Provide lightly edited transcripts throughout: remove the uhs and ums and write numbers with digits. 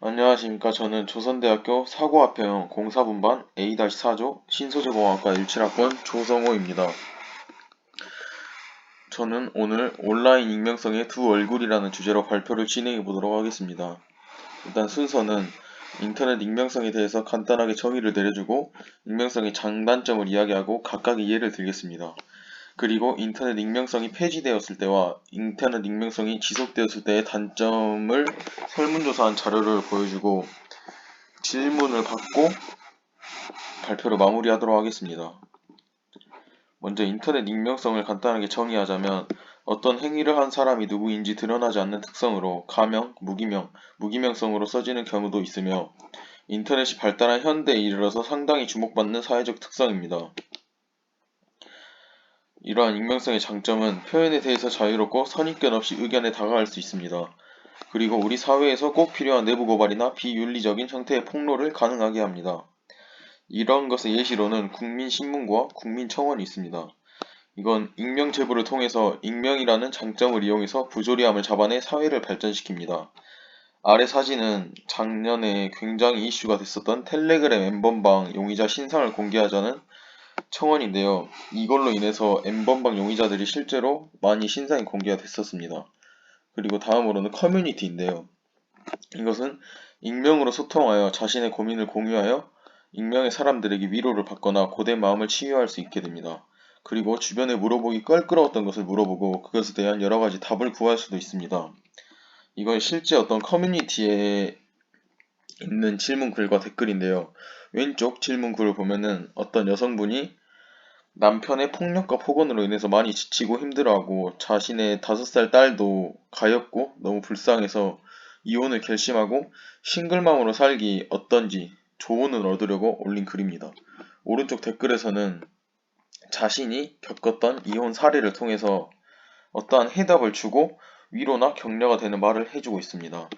안녕하십니까. 저는 조선대학교 사고화평 공사분반 A-4조 신소재공학과 17학번 조성호입니다. 저는 오늘 온라인 익명성의 두 얼굴이라는 주제로 발표를 진행해 보도록 하겠습니다. 일단 순서는 인터넷 익명성에 대해서 간단하게 정의를 내려주고 익명성의 장단점을 이야기하고 각각의 예를 들겠습니다. 그리고 인터넷 익명성이 폐지되었을 때와 인터넷 익명성이 지속되었을 때의 단점을 설문조사한 자료를 보여주고 질문을 받고 발표를 마무리하도록 하겠습니다. 먼저 인터넷 익명성을 간단하게 정의하자면 어떤 행위를 한 사람이 누구인지 드러나지 않는 특성으로 가명, 무기명성으로 써지는 경우도 있으며 인터넷이 발달한 현대에 이르러서 상당히 주목받는 사회적 특성입니다. 이러한 익명성의 장점은 표현에 대해서 자유롭고 선입견 없이 의견에 다가갈 수 있습니다. 그리고 우리 사회에서 꼭 필요한 내부 고발이나 비윤리적인 형태의 폭로를 가능하게 합니다. 이런 것의 예시로는 국민신문고와 국민청원이 있습니다. 이건 익명 제보를 통해서 익명이라는 장점을 이용해서 부조리함을 잡아내 사회를 발전시킵니다. 아래 사진은 작년에 굉장히 이슈가 됐었던 텔레그램 N번방 용의자 신상을 공개하자는 청원인데요. 이걸로 인해서 N번방 용의자들이 실제로 많이 신상이 공개가 됐었습니다. 그리고 다음으로는 커뮤니티인데요. 이것은 익명으로 소통하여 자신의 고민을 공유하여 익명의 사람들에게 위로를 받거나 고된 마음을 치유할 수 있게 됩니다. 그리고 주변에 물어보기 껄끄러웠던 것을 물어보고 그것에 대한 여러가지 답을 구할 수도 있습니다. 이건 실제 어떤 커뮤니티에 있는 질문글과 댓글인데요. 왼쪽 질문글을 보면은 어떤 여성분이 남편의 폭력과 폭언으로 인해서 많이 지치고 힘들어하고 자신의 5살 딸도 가엾고 너무 불쌍해서 이혼을 결심하고 싱글맘으로 살기 어떤지 조언을 얻으려고 올린 글입니다. 오른쪽 댓글에서는 자신이 겪었던 이혼 사례를 통해서 어떠한 해답을 주고 위로나 격려가 되는 말을 해주고 있습니다.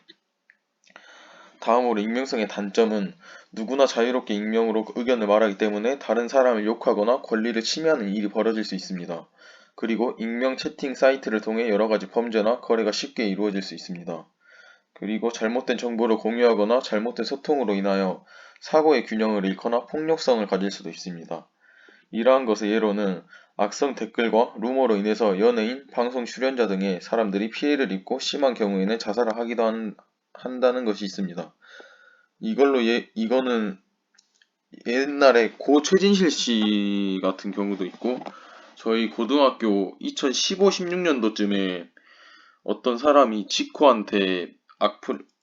다음으로 익명성의 단점은 누구나 자유롭게 익명으로 의견을 말하기 때문에 다른 사람을 욕하거나 권리를 침해하는 일이 벌어질 수 있습니다. 그리고 익명 채팅 사이트를 통해 여러가지 범죄나 거래가 쉽게 이루어질 수 있습니다. 그리고 잘못된 정보를 공유하거나 잘못된 소통으로 인하여 사고의 균형을 잃거나 폭력성을 가질 수도 있습니다. 이러한 것의 예로는 악성 댓글과 루머로 인해서 연예인, 방송 출연자 등의 사람들이 피해를 입고 심한 경우에는 자살을 하기도 한다는 것이 있습니다. 이거는 옛날에 고 최진실 씨 같은 경우도 있고 저희 고등학교 2015-16년도쯤에 어떤 사람이 지코한테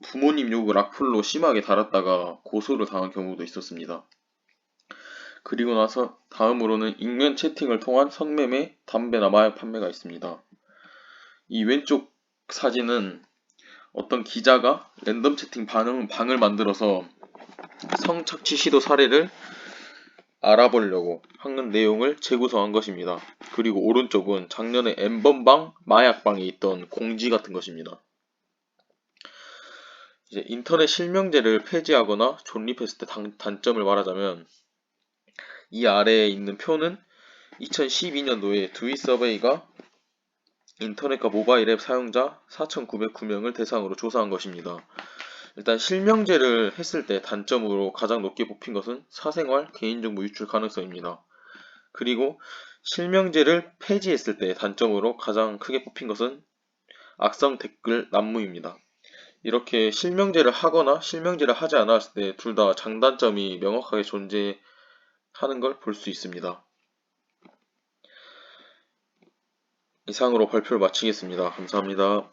부모님 욕을 악플로 심하게 달았다가 고소를 당한 경우도 있었습니다. 그리고 나서 다음으로는 익명 채팅을 통한 성매매, 담배나 마약 판매가 있습니다. 이 왼쪽 사진은 어떤 기자가 랜덤 채팅 방을 만들어서 성착취 시도 사례를 알아보려고 하는 내용을 재구성한 것입니다. 그리고 오른쪽은 작년에 N번방 마약방에 있던 공지 같은 것입니다. 이제 인터넷 실명제를 폐지하거나 존립했을 때 단점을 말하자면 이 아래에 있는 표는 2012년도에 두이 서베이가 인터넷과 모바일 앱 사용자 4,909명을 대상으로 조사한 것입니다. 일단 실명제를 했을 때 단점으로 가장 높게 뽑힌 것은 사생활, 개인정보 유출 가능성입니다. 그리고 실명제를 폐지했을 때 단점으로 가장 크게 뽑힌 것은 악성 댓글 난무입니다. 이렇게 실명제를 하거나 실명제를 하지 않았을 때 둘 다 장단점이 명확하게 존재하는 걸 볼 수 있습니다. 이상으로 발표를 마치겠습니다. 감사합니다.